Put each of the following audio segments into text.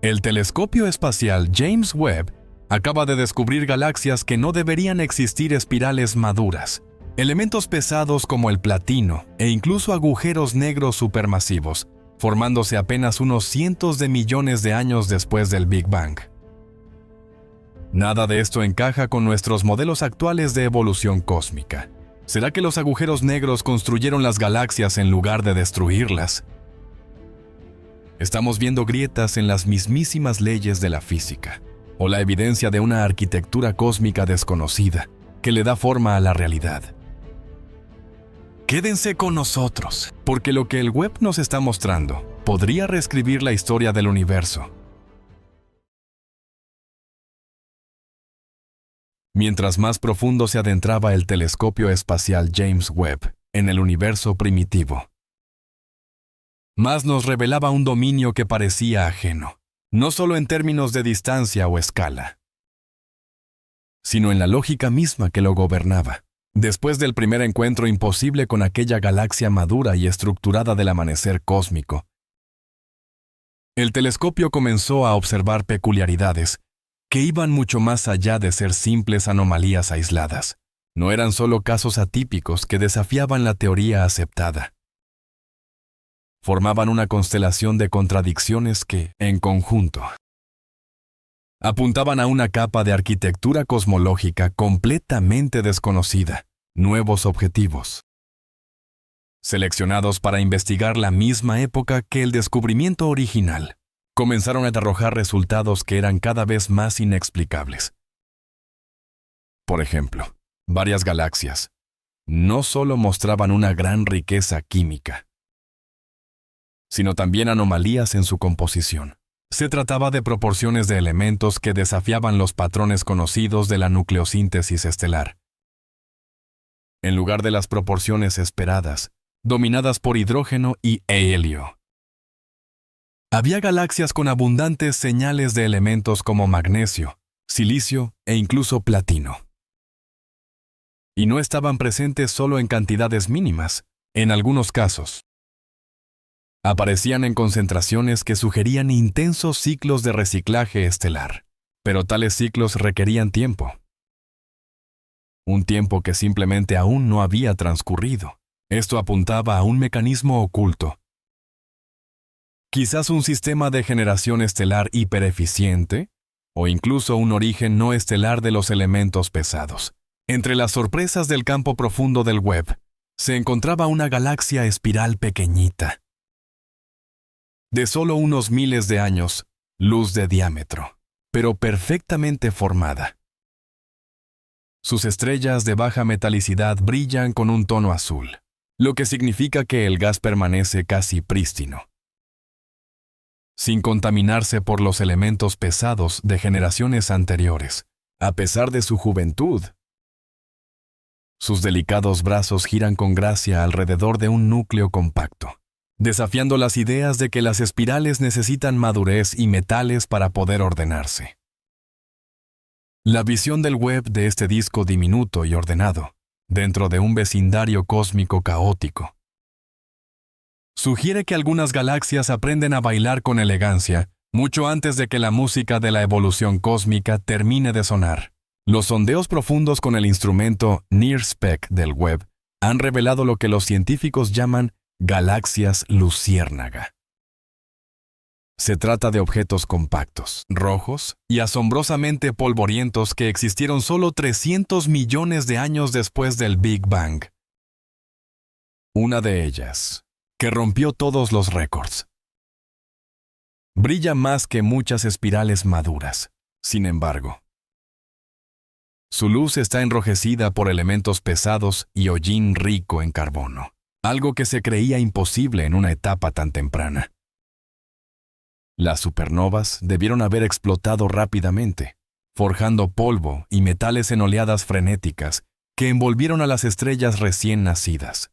El telescopio espacial James Webb acaba de descubrir galaxias que no deberían existir espirales maduras, elementos pesados como el platino e incluso agujeros negros supermasivos, formándose apenas unos cientos de millones de años después del Big Bang. Nada de esto encaja con nuestros modelos actuales de evolución cósmica. ¿Será que los agujeros negros construyeron las galaxias en lugar de destruirlas? Estamos viendo grietas en las mismísimas leyes de la física, o la evidencia de una arquitectura cósmica desconocida que le da forma a la realidad. Quédense con nosotros, porque lo que el Webb nos está mostrando podría reescribir la historia del universo. Mientras más profundo se adentraba el telescopio espacial James Webb en el universo primitivo, más nos revelaba un dominio que parecía ajeno, no solo en términos de distancia o escala, sino en la lógica misma que lo gobernaba. Después del primer encuentro imposible con aquella galaxia madura y estructurada del amanecer cósmico, el telescopio comenzó a observar peculiaridades que iban mucho más allá de ser simples anomalías aisladas. No eran solo casos atípicos que desafiaban la teoría aceptada. Formaban una constelación de contradicciones que, en conjunto, apuntaban a una capa de arquitectura cosmológica completamente desconocida, nuevos objetivos, seleccionados para investigar la misma época que el descubrimiento original, comenzaron a arrojar resultados que eran cada vez más inexplicables. Por ejemplo, varias galaxias no solo mostraban una gran riqueza química, sino también anomalías en su composición. Se trataba de proporciones de elementos que desafiaban los patrones conocidos de la nucleosíntesis estelar. En lugar de las proporciones esperadas, dominadas por hidrógeno y helio, había galaxias con abundantes señales de elementos como magnesio, silicio e incluso platino. Y no estaban presentes solo en cantidades mínimas. En algunos casos, aparecían en concentraciones que sugerían intensos ciclos de reciclaje estelar. Pero tales ciclos requerían tiempo. Un tiempo que simplemente aún no había transcurrido. Esto apuntaba a un mecanismo oculto. Quizás un sistema de generación estelar hipereficiente, o incluso un origen no estelar de los elementos pesados. Entre las sorpresas del campo profundo del Webb, se encontraba una galaxia espiral pequeñita, de solo unos miles de años, luz de diámetro, pero perfectamente formada. Sus estrellas de baja metalicidad brillan con un tono azul, lo que significa que el gas permanece casi prístino, sin contaminarse por los elementos pesados de generaciones anteriores, a pesar de su juventud. Sus delicados brazos giran con gracia alrededor de un núcleo compacto, desafiando las ideas de que las espirales necesitan madurez y metales para poder ordenarse. La visión del Webb de este disco diminuto y ordenado, dentro de un vecindario cósmico caótico, sugiere que algunas galaxias aprenden a bailar con elegancia mucho antes de que la música de la evolución cósmica termine de sonar. Los sondeos profundos con el instrumento NIRSPEC del Webb han revelado lo que los científicos llaman galaxias luciérnaga. Se trata de objetos compactos, rojos y asombrosamente polvorientos que existieron solo 300 millones de años después del Big Bang. Una de ellas, que rompió todos los récords, brilla más que muchas espirales maduras. Sin embargo, su luz está enrojecida por elementos pesados y hollín rico en carbono, algo que se creía imposible en una etapa tan temprana. Las supernovas debieron haber explotado rápidamente, forjando polvo y metales en oleadas frenéticas que envolvieron a las estrellas recién nacidas.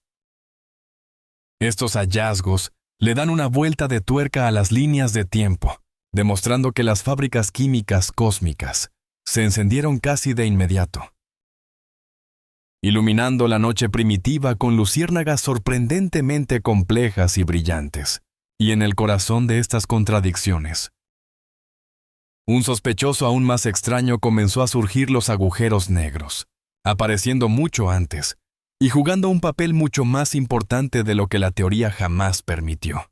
Estos hallazgos le dan una vuelta de tuerca a las líneas de tiempo, demostrando que las fábricas químicas cósmicas se encendieron casi de inmediato, iluminando la noche primitiva con luciérnagas sorprendentemente complejas y brillantes. Y en el corazón de estas contradicciones, un sospechoso aún más extraño comenzó a surgir: los agujeros negros, apareciendo mucho antes y jugando un papel mucho más importante de lo que la teoría jamás permitió.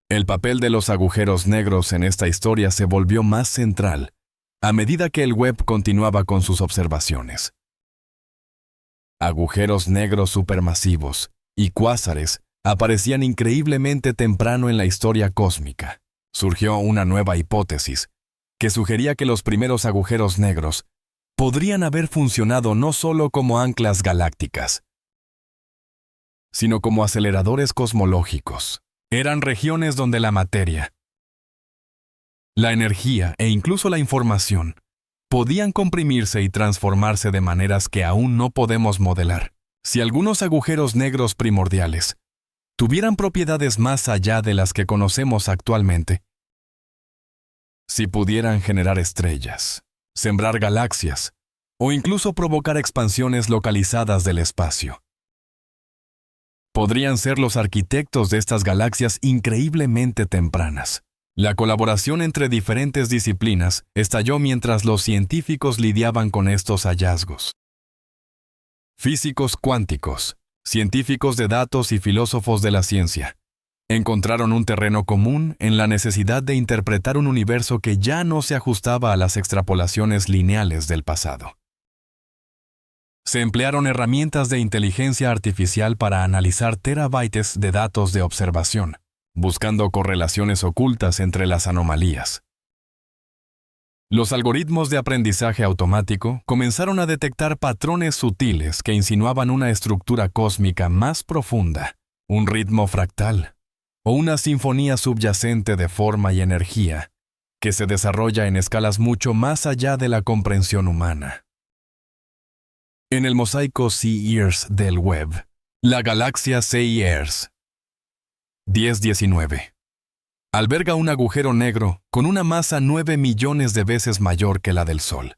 El papel de los agujeros negros en esta historia se volvió más central a medida que el Webb continuaba con sus observaciones. Agujeros negros supermasivos y cuásares aparecían increíblemente temprano en la historia cósmica. Surgió una nueva hipótesis que sugería que los primeros agujeros negros podrían haber funcionado no solo como anclas galácticas, sino como aceleradores cosmológicos. Eran regiones donde la materia, la energía e incluso la información podían comprimirse y transformarse de maneras que aún no podemos modelar. Si algunos agujeros negros primordiales tuvieran propiedades más allá de las que conocemos actualmente, si pudieran generar estrellas, sembrar galaxias o incluso provocar expansiones localizadas del espacio, podrían ser los arquitectos de estas galaxias increíblemente tempranas. La colaboración entre diferentes disciplinas estalló mientras los científicos lidiaban con estos hallazgos. Físicos cuánticos, científicos de datos y filósofos de la ciencia encontraron un terreno común en la necesidad de interpretar un universo que ya no se ajustaba a las extrapolaciones lineales del pasado. Se emplearon herramientas de inteligencia artificial para analizar terabytes de datos de observación, buscando correlaciones ocultas entre las anomalías. Los algoritmos de aprendizaje automático comenzaron a detectar patrones sutiles que insinuaban una estructura cósmica más profunda, un ritmo fractal, o una sinfonía subyacente de forma y energía que se desarrolla en escalas mucho más allá de la comprensión humana. En el mosaico CEIRS del Webb, la galaxia CEIRS 1019 alberga un agujero negro con una masa 9 millones de veces mayor que la del Sol.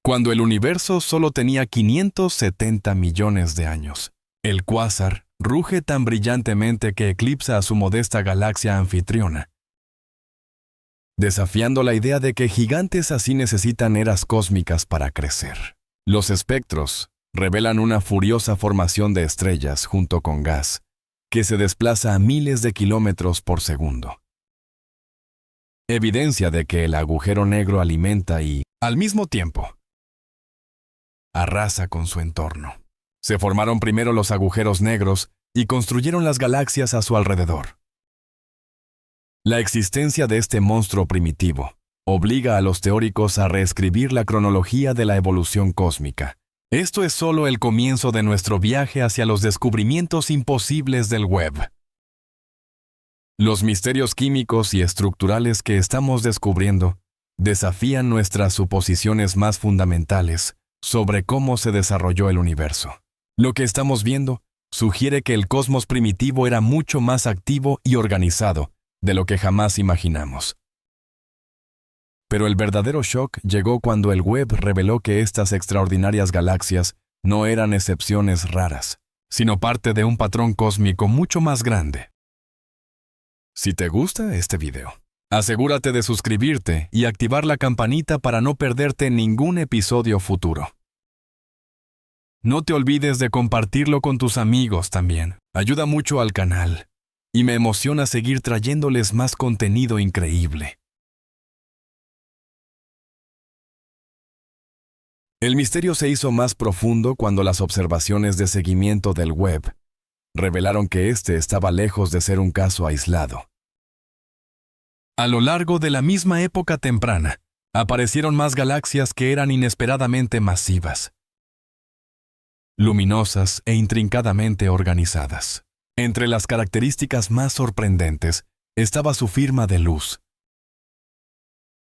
Cuando el universo solo tenía 570 millones de años, el cuásar ruge tan brillantemente que eclipsa a su modesta galaxia anfitriona, desafiando la idea de que gigantes así necesitan eras cósmicas para crecer. Los espectros revelan una furiosa formación de estrellas junto con gas que se desplaza a miles de kilómetros por segundo. Evidencia de que el agujero negro alimenta y, al mismo tiempo, arrasa con su entorno. Se formaron primero los agujeros negros y construyeron las galaxias a su alrededor. La existencia de este monstruo primitivo obliga a los teóricos a reescribir la cronología de la evolución cósmica. Esto es solo el comienzo de nuestro viaje hacia los descubrimientos imposibles del Webb. Los misterios químicos y estructurales que estamos descubriendo desafían nuestras suposiciones más fundamentales sobre cómo se desarrolló el universo. Lo que estamos viendo sugiere que el cosmos primitivo era mucho más activo y organizado de lo que jamás imaginamos. Pero el verdadero shock llegó cuando el Webb reveló que estas extraordinarias galaxias no eran excepciones raras, sino parte de un patrón cósmico mucho más grande. Si te gusta este video, asegúrate de suscribirte y activar la campanita para no perderte ningún episodio futuro. No te olvides de compartirlo con tus amigos también. Ayuda mucho al canal y me emociona seguir trayéndoles más contenido increíble. El misterio se hizo más profundo cuando las observaciones de seguimiento del Webb revelaron que este estaba lejos de ser un caso aislado. A lo largo de la misma época temprana, aparecieron más galaxias que eran inesperadamente masivas, luminosas e intrincadamente organizadas. Entre las características más sorprendentes estaba su firma de luz.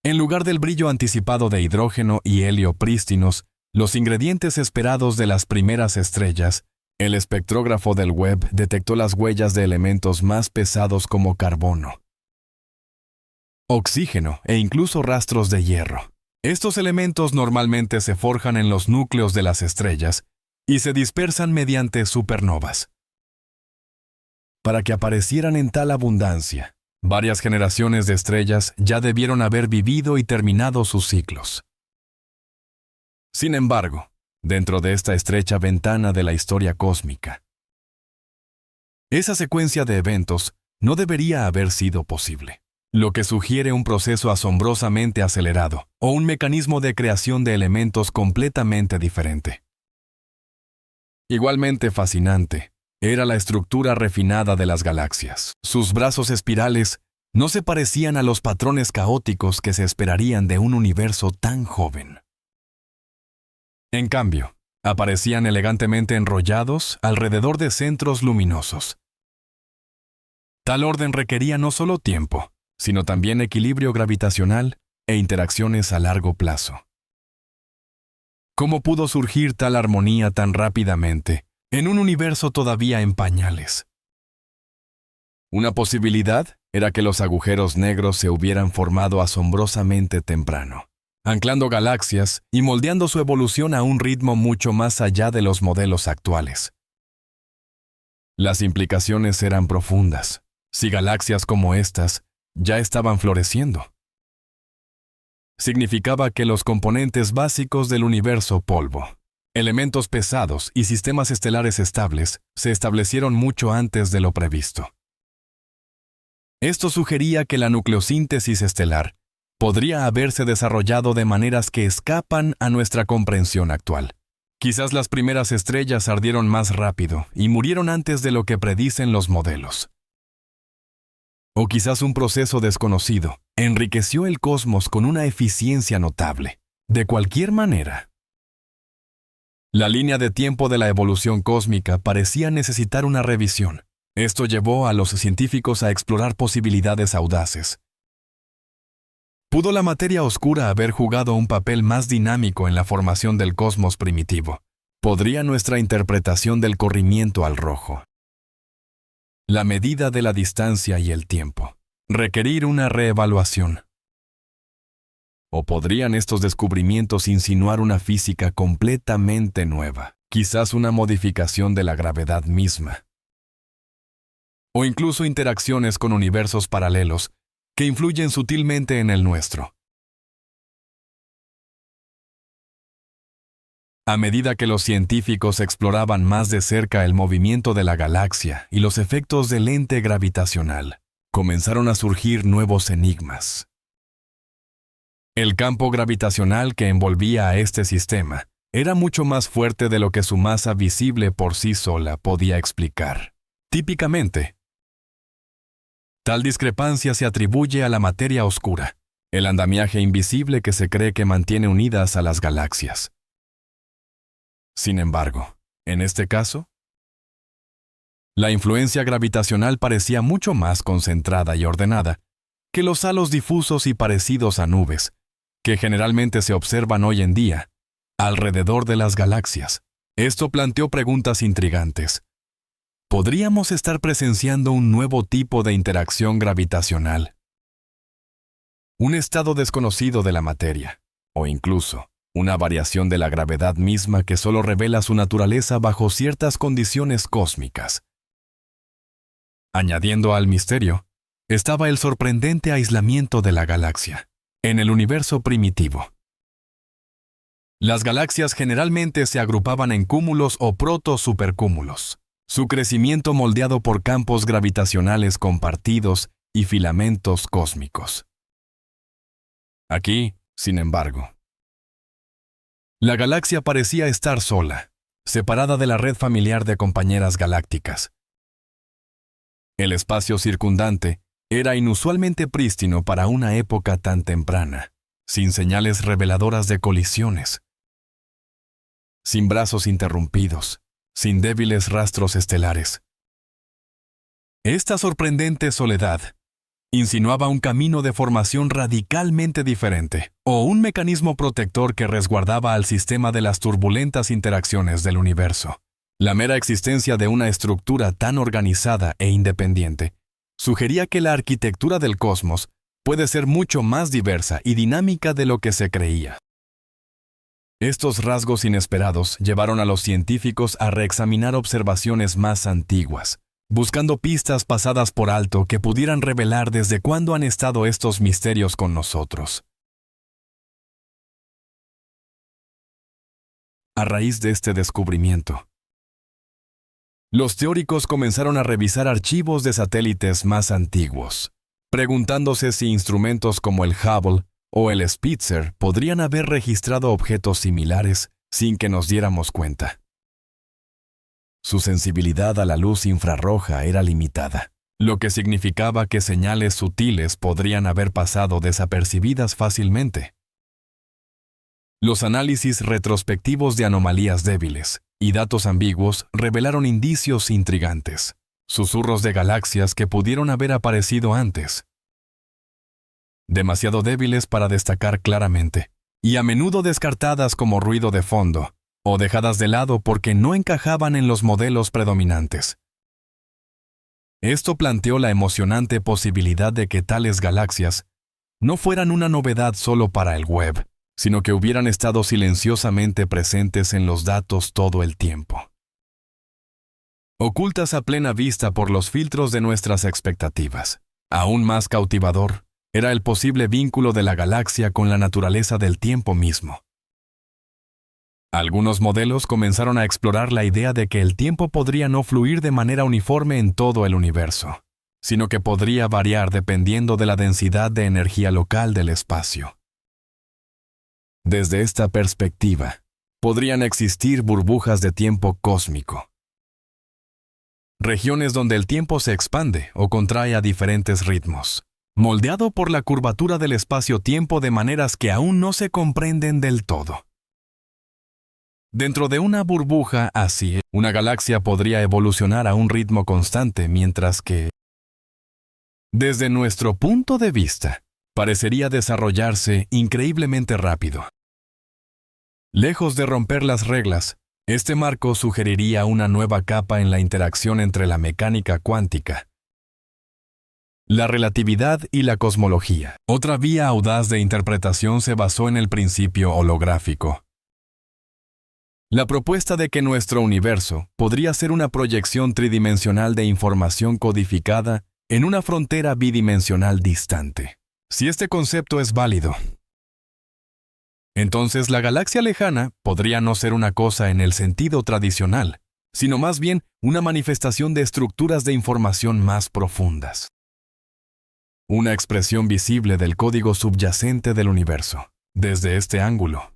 En lugar del brillo anticipado de hidrógeno y helio prístinos, los ingredientes esperados de las primeras estrellas, el espectrógrafo del Webb detectó las huellas de elementos más pesados como carbono, oxígeno e incluso rastros de hierro. Estos elementos normalmente se forjan en los núcleos de las estrellas y se dispersan mediante supernovas. para que aparecieran en tal abundancia. Varias generaciones de estrellas ya debieron haber vivido y terminado sus ciclos. Sin embargo, dentro de esta estrecha ventana de la historia cósmica, esa secuencia de eventos no debería haber sido posible, lo que sugiere un proceso asombrosamente acelerado o un mecanismo de creación de elementos completamente diferente. Igualmente fascinante era la estructura refinada de las galaxias. Sus brazos espirales no se parecían a los patrones caóticos que se esperarían de un universo tan joven. En cambio, aparecían elegantemente enrollados alrededor de centros luminosos. Tal orden requería no solo tiempo, sino también equilibrio gravitacional e interacciones a largo plazo. ¿Cómo pudo surgir tal armonía tan rápidamente en un universo todavía en pañales? Una posibilidad era que los agujeros negros se hubieran formado asombrosamente temprano, anclando galaxias y moldeando su evolución a un ritmo mucho más allá de los modelos actuales. Las implicaciones eran profundas, si galaxias como estas ya estaban floreciendo. Significaba que los componentes básicos del universo polvo, elementos pesados y sistemas estelares estables se establecieron mucho antes de lo previsto. Esto sugería que la nucleosíntesis estelar podría haberse desarrollado de maneras que escapan a nuestra comprensión actual. Quizás las primeras estrellas ardieron más rápido y murieron antes de lo que predicen los modelos. O quizás un proceso desconocido enriqueció el cosmos con una eficiencia notable. De cualquier manera, la línea de tiempo de la evolución cósmica parecía necesitar una revisión. Esto llevó a los científicos a explorar posibilidades audaces. ¿Pudo la materia oscura haber jugado un papel más dinámico en la formación del cosmos primitivo? ¿Podría nuestra interpretación del corrimiento al rojo, la medida de la distancia y el tiempo, requerir una reevaluación? ¿O podrían estos descubrimientos insinuar una física completamente nueva, quizás una modificación de la gravedad misma? O incluso interacciones con universos paralelos que influyen sutilmente en el nuestro. A medida que los científicos exploraban más de cerca el movimiento de la galaxia y los efectos del lente gravitacional, comenzaron a surgir nuevos enigmas. El campo gravitacional que envolvía a este sistema era mucho más fuerte de lo que su masa visible por sí sola podía explicar. Típicamente, tal discrepancia se atribuye a la materia oscura, el andamiaje invisible que se cree que mantiene unidas a las galaxias. Sin embargo, en este caso, la influencia gravitacional parecía mucho más concentrada y ordenada que los halos difusos y parecidos a nubes, que generalmente se observan hoy en día alrededor de las galaxias. Esto planteó preguntas intrigantes. ¿Podríamos estar presenciando un nuevo tipo de interacción gravitacional? Un estado desconocido de la materia, o incluso una variación de la gravedad misma que solo revela su naturaleza bajo ciertas condiciones cósmicas. Añadiendo al misterio, estaba el sorprendente aislamiento de la galaxia en el universo primitivo. Las galaxias generalmente se agrupaban en cúmulos o proto-supercúmulos, su crecimiento moldeado por campos gravitacionales compartidos y filamentos cósmicos. Aquí, sin embargo, la galaxia parecía estar sola, separada de la red familiar de compañeras galácticas. El espacio circundante era inusualmente prístino para una época tan temprana, sin señales reveladoras de colisiones, sin brazos interrumpidos, sin débiles rastros estelares. Esta sorprendente soledad insinuaba un camino de formación radicalmente diferente, o un mecanismo protector que resguardaba al sistema de las turbulentas interacciones del universo. La mera existencia de una estructura tan organizada e independiente sugería que la arquitectura del cosmos puede ser mucho más diversa y dinámica de lo que se creía. Estos rasgos inesperados llevaron a los científicos a reexaminar observaciones más antiguas, buscando pistas pasadas por alto que pudieran revelar desde cuándo han estado estos misterios con nosotros. A raíz de este descubrimiento, los teóricos comenzaron a revisar archivos de satélites más antiguos, preguntándose si instrumentos como el Hubble o el Spitzer podrían haber registrado objetos similares sin que nos diéramos cuenta. Su sensibilidad a la luz infrarroja era limitada, lo que significaba que señales sutiles podrían haber pasado desapercibidas fácilmente. Los análisis retrospectivos de anomalías débiles y datos ambiguos revelaron indicios intrigantes, susurros de galaxias que pudieron haber aparecido antes, demasiado débiles para destacar claramente, y a menudo descartadas como ruido de fondo, o dejadas de lado porque no encajaban en los modelos predominantes. Esto planteó la emocionante posibilidad de que tales galaxias no fueran una novedad solo para el web, sino que hubieran estado silenciosamente presentes en los datos todo el tiempo. Ocultas a plena vista por los filtros de nuestras expectativas. Aún más cautivador era el posible vínculo de la galaxia con la naturaleza del tiempo mismo. Algunos modelos comenzaron a explorar la idea de que el tiempo podría no fluir de manera uniforme en todo el universo, sino que podría variar dependiendo de la densidad de energía local del espacio. Desde esta perspectiva, podrían existir burbujas de tiempo cósmico, regiones donde el tiempo se expande o contrae a diferentes ritmos, moldeado por la curvatura del espacio-tiempo de maneras que aún no se comprenden del todo. Dentro de una burbuja así, una galaxia podría evolucionar a un ritmo constante, mientras que, desde nuestro punto de vista, parecería desarrollarse increíblemente rápido. Lejos de romper las reglas, este marco sugeriría una nueva capa en la interacción entre la mecánica cuántica, la relatividad y la cosmología. Otra vía audaz de interpretación se basó en el principio holográfico. La propuesta de que nuestro universo podría ser una proyección tridimensional de información codificada en una frontera bidimensional distante. Si este concepto es válido, entonces la galaxia lejana podría no ser una cosa en el sentido tradicional, sino más bien una manifestación de estructuras de información más profundas. Una expresión visible del código subyacente del universo. Desde este ángulo,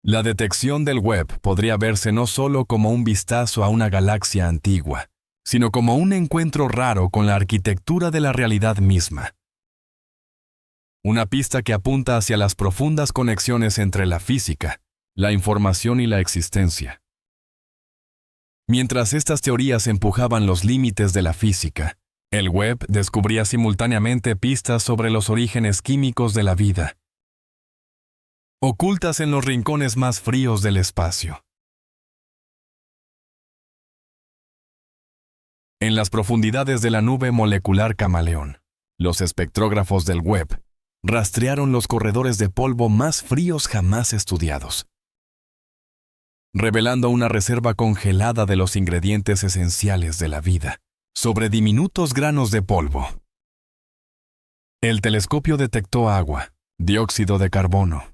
la detección del web podría verse no solo como un vistazo a una galaxia antigua, sino como un encuentro raro con la arquitectura de la realidad misma. Una pista que apunta hacia las profundas conexiones entre la física, la información y la existencia. Mientras estas teorías empujaban los límites de la física, el web descubría simultáneamente pistas sobre los orígenes químicos de la vida, ocultas en los rincones más fríos del espacio. En las profundidades de la nube molecular camaleón, los espectrógrafos del web rastrearon los corredores de polvo más fríos jamás estudiados, revelando una reserva congelada de los ingredientes esenciales de la vida, sobre diminutos granos de polvo. El telescopio detectó agua, dióxido de carbono,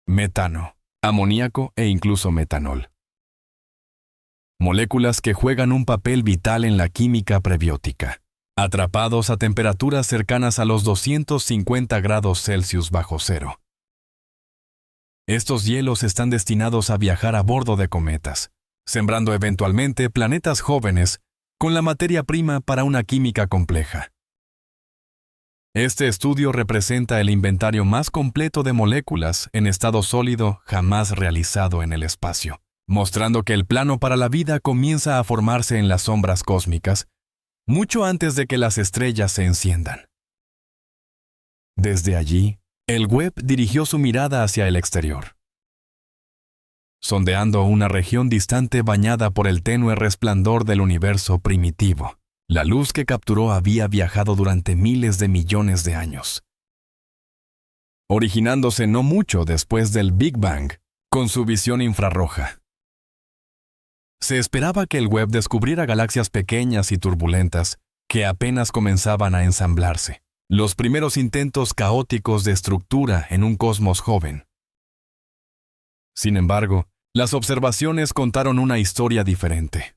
metano, amoníaco e incluso metanol. Moléculas que juegan un papel vital en la química prebiótica, atrapados a temperaturas cercanas a los 250 grados Celsius bajo cero. Estos hielos están destinados a viajar a bordo de cometas, sembrando eventualmente planetas jóvenes con la materia prima para una química compleja. Este estudio representa el inventario más completo de moléculas en estado sólido jamás realizado en el espacio, mostrando que el plano para la vida comienza a formarse en las sombras cósmicas, mucho antes de que las estrellas se enciendan. Desde allí, el web dirigió su mirada hacia el exterior, sondeando una región distante bañada por el tenue resplandor del universo primitivo. La luz que capturó había viajado durante miles de millones de años, originándose no mucho después del Big Bang, con su visión infrarroja. Se esperaba que el Webb descubriera galaxias pequeñas y turbulentas que apenas comenzaban a ensamblarse, los primeros intentos caóticos de estructura en un cosmos joven. Sin embargo, las observaciones contaron una historia diferente.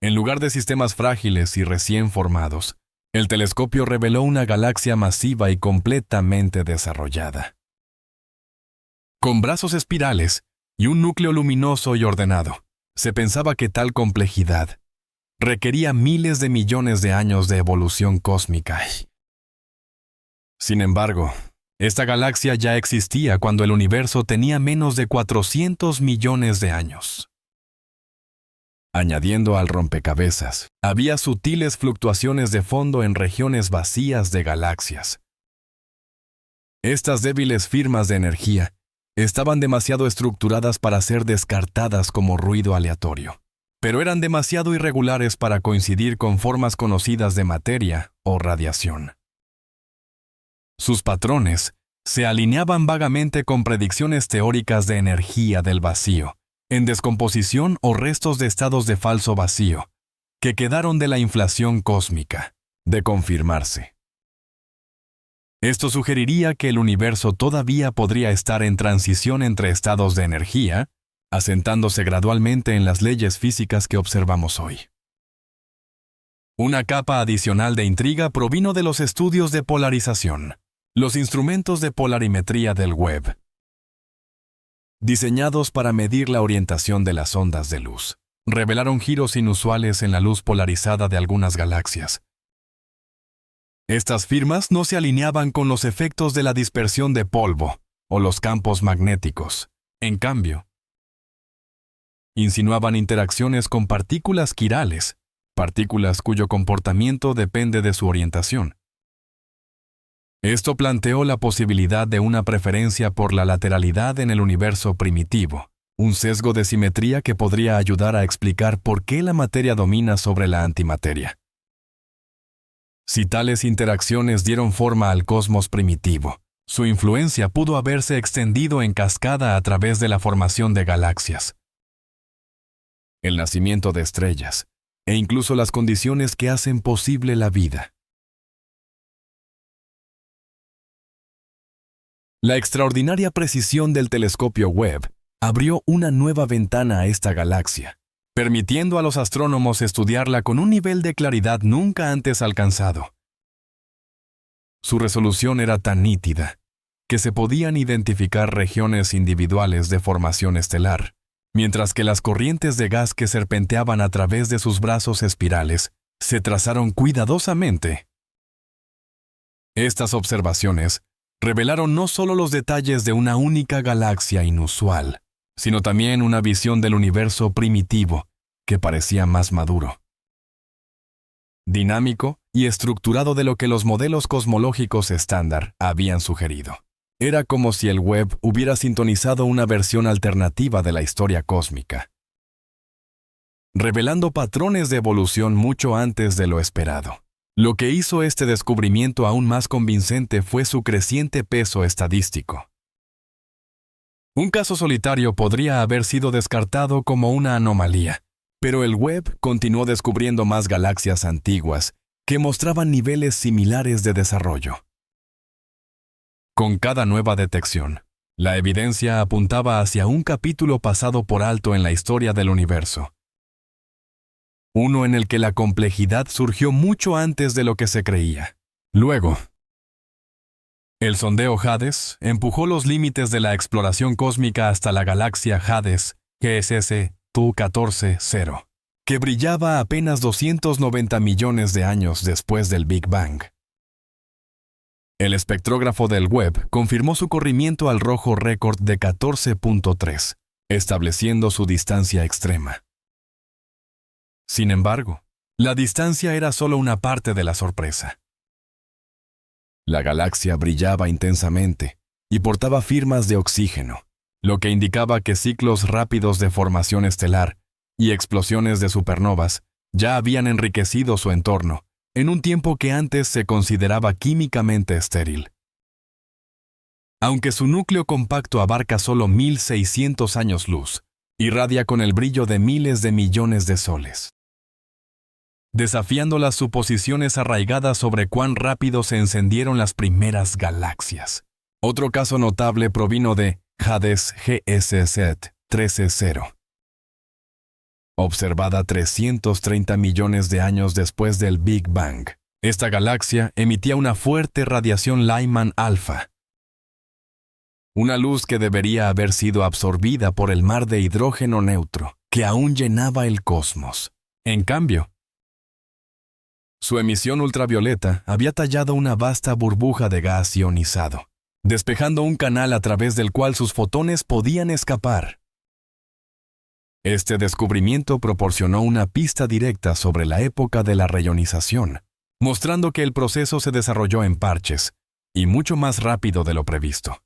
En lugar de sistemas frágiles y recién formados, el telescopio reveló una galaxia masiva y completamente desarrollada. Con brazos espirales y un núcleo luminoso y ordenado, se pensaba que tal complejidad requería miles de millones de años de evolución cósmica. Sin embargo, esta galaxia ya existía cuando el universo tenía menos de 400 millones de años. Añadiendo al rompecabezas, había sutiles fluctuaciones de fondo en regiones vacías de galaxias. Estas débiles firmas de energía estaban demasiado estructuradas para ser descartadas como ruido aleatorio, pero eran demasiado irregulares para coincidir con formas conocidas de materia o radiación. Sus patrones se alineaban vagamente con predicciones teóricas de energía del vacío, en descomposición o restos de estados de falso vacío, que quedaron de la inflación cósmica, de confirmarse. Esto sugeriría que el universo todavía podría estar en transición entre estados de energía, asentándose gradualmente en las leyes físicas que observamos hoy. Una capa adicional de intriga provino de los estudios de polarización, los instrumentos de polarimetría del Webb, diseñados para medir la orientación de las ondas de luz, revelaron giros inusuales en la luz polarizada de algunas galaxias. Estas firmas no se alineaban con los efectos de la dispersión de polvo o los campos magnéticos. En cambio, insinuaban interacciones con partículas quirales, partículas cuyo comportamiento depende de su orientación. Esto planteó la posibilidad de una preferencia por la lateralidad en el universo primitivo, un sesgo de simetría que podría ayudar a explicar por qué la materia domina sobre la antimateria. Si tales interacciones dieron forma al cosmos primitivo, su influencia pudo haberse extendido en cascada a través de la formación de galaxias, el nacimiento de estrellas, e incluso las condiciones que hacen posible la vida. La extraordinaria precisión del telescopio Webb abrió una nueva ventana a esta galaxia, permitiendo a los astrónomos estudiarla con un nivel de claridad nunca antes alcanzado. Su resolución era tan nítida que se podían identificar regiones individuales de formación estelar, mientras que las corrientes de gas que serpenteaban a través de sus brazos espirales se trazaron cuidadosamente. Estas observaciones revelaron no solo los detalles de una única galaxia inusual, sino también una visión del universo primitivo que parecía más maduro, dinámico y estructurado de lo que los modelos cosmológicos estándar habían sugerido. Era como si el Webb hubiera sintonizado una versión alternativa de la historia cósmica, revelando patrones de evolución mucho antes de lo esperado. Lo que hizo este descubrimiento aún más convincente fue su creciente peso estadístico. Un caso solitario podría haber sido descartado como una anomalía, pero el Webb continuó descubriendo más galaxias antiguas que mostraban niveles similares de desarrollo. Con cada nueva detección, la evidencia apuntaba hacia un capítulo pasado por alto en la historia del universo. Uno en el que la complejidad surgió mucho antes de lo que se creía. Luego, el sondeo Hades empujó los límites de la exploración cósmica hasta la galaxia Hades, GSS 214-0, que brillaba apenas 290 millones de años después del Big Bang. El espectrógrafo del Webb confirmó su corrimiento al rojo récord de 14.3, estableciendo su distancia extrema. Sin embargo, la distancia era solo una parte de la sorpresa. La galaxia brillaba intensamente y portaba firmas de oxígeno, lo que indicaba que ciclos rápidos de formación estelar y explosiones de supernovas ya habían enriquecido su entorno en un tiempo que antes se consideraba químicamente estéril. Aunque su núcleo compacto abarca solo 1600 años luz, Irradia con el brillo de miles de millones de soles, desafiando las suposiciones arraigadas sobre cuán rápido se encendieron las primeras galaxias. Otro caso notable provino de Hades GSZ 13-0, observada 330 millones de años después del Big Bang. Esta galaxia emitía una fuerte radiación Lyman alfa, una luz que debería haber sido absorbida por el mar de hidrógeno neutro, que aún llenaba el cosmos. En cambio, su emisión ultravioleta había tallado una vasta burbuja de gas ionizado, despejando un canal a través del cual sus fotones podían escapar. Este descubrimiento proporcionó una pista directa sobre la época de la reionización, mostrando que el proceso se desarrolló en parches, y mucho más rápido de lo previsto.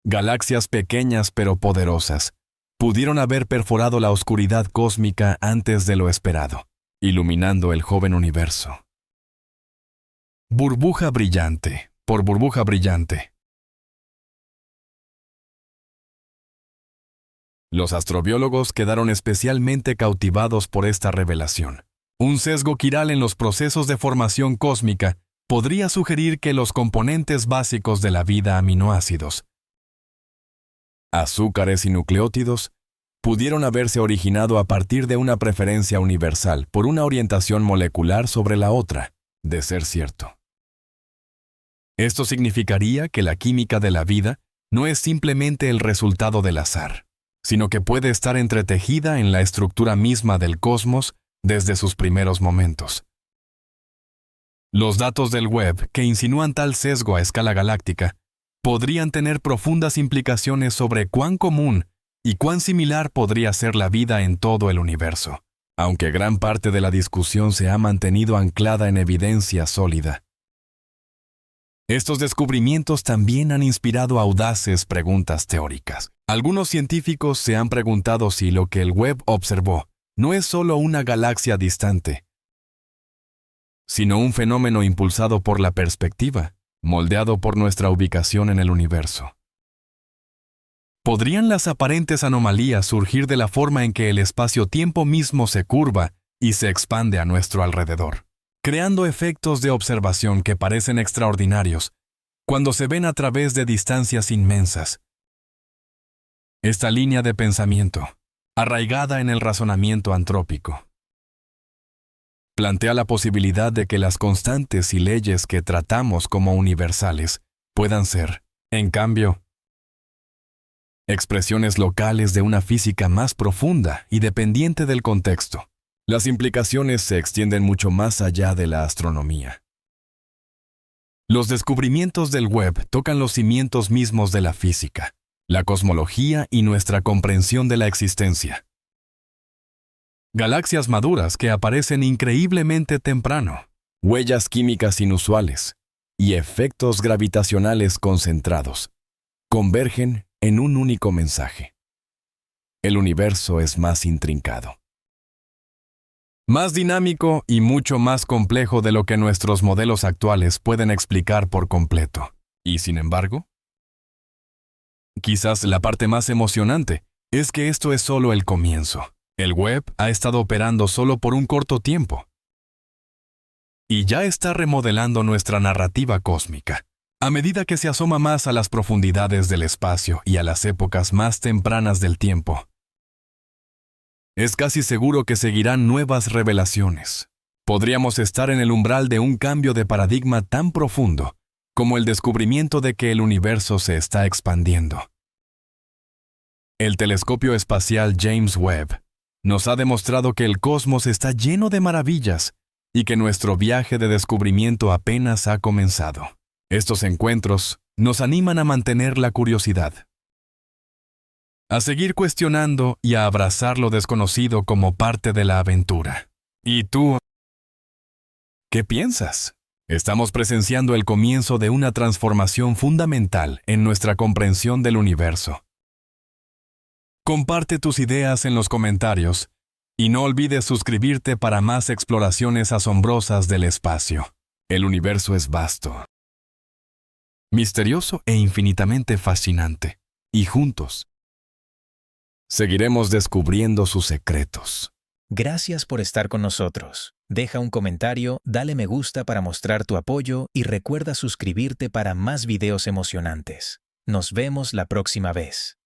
Galaxias pequeñas pero poderosas pudieron haber perforado la oscuridad cósmica antes de lo esperado, iluminando el joven universo. Burbuja brillante por burbuja brillante. Los astrobiólogos quedaron especialmente cautivados por esta revelación. Un sesgo quiral en los procesos de formación cósmica podría sugerir que los componentes básicos de la vida, aminoácidos, azúcares y nucleótidos, pudieron haberse originado a partir de una preferencia universal por una orientación molecular sobre la otra, de ser cierto. Esto significaría que la química de la vida no es simplemente el resultado del azar, sino que puede estar entretejida en la estructura misma del cosmos desde sus primeros momentos. Los datos del web que insinúan tal sesgo a escala galáctica podrían tener profundas implicaciones sobre cuán común y cuán similar podría ser la vida en todo el universo, aunque gran parte de la discusión se ha mantenido anclada en evidencia sólida. Estos descubrimientos también han inspirado audaces preguntas teóricas. Algunos científicos se han preguntado si lo que el web observó no es solo una galaxia distante, sino un fenómeno impulsado por la perspectiva, moldeado por nuestra ubicación en el universo. ¿Podrían las aparentes anomalías surgir de la forma en que el espacio-tiempo mismo se curva y se expande a nuestro alrededor, creando efectos de observación que parecen extraordinarios cuando se ven a través de distancias inmensas? Esta línea de pensamiento, arraigada en el razonamiento antrópico, plantea la posibilidad de que las constantes y leyes que tratamos como universales puedan ser, en cambio, expresiones locales de una física más profunda y dependiente del contexto. Las implicaciones se extienden mucho más allá de la astronomía. Los descubrimientos del web tocan los cimientos mismos de la física, la cosmología y nuestra comprensión de la existencia. Galaxias maduras que aparecen increíblemente temprano, huellas químicas inusuales y efectos gravitacionales concentrados convergen en un único mensaje. El universo es más intrincado, más dinámico y mucho más complejo de lo que nuestros modelos actuales pueden explicar por completo. Y sin embargo, quizás la parte más emocionante es que esto es solo el comienzo. El web ha estado operando solo por un corto tiempo y ya está remodelando nuestra narrativa cósmica. A medida que se asoma más a las profundidades del espacio y a las épocas más tempranas del tiempo, es casi seguro que seguirán nuevas revelaciones. Podríamos estar en el umbral de un cambio de paradigma tan profundo como el descubrimiento de que el universo se está expandiendo. El telescopio espacial James Webb nos ha demostrado que el cosmos está lleno de maravillas y que nuestro viaje de descubrimiento apenas ha comenzado. Estos encuentros nos animan a mantener la curiosidad, a seguir cuestionando y a abrazar lo desconocido como parte de la aventura. ¿Y tú? ¿Qué piensas? Estamos presenciando el comienzo de una transformación fundamental en nuestra comprensión del universo. Comparte tus ideas en los comentarios y no olvides suscribirte para más exploraciones asombrosas del espacio. El universo es vasto, misterioso e infinitamente fascinante, y juntos Seguiremos descubriendo sus secretos. Gracias por estar con nosotros. Deja un comentario, dale me gusta para mostrar tu apoyo y recuerda suscribirte para más videos emocionantes. Nos vemos la próxima vez.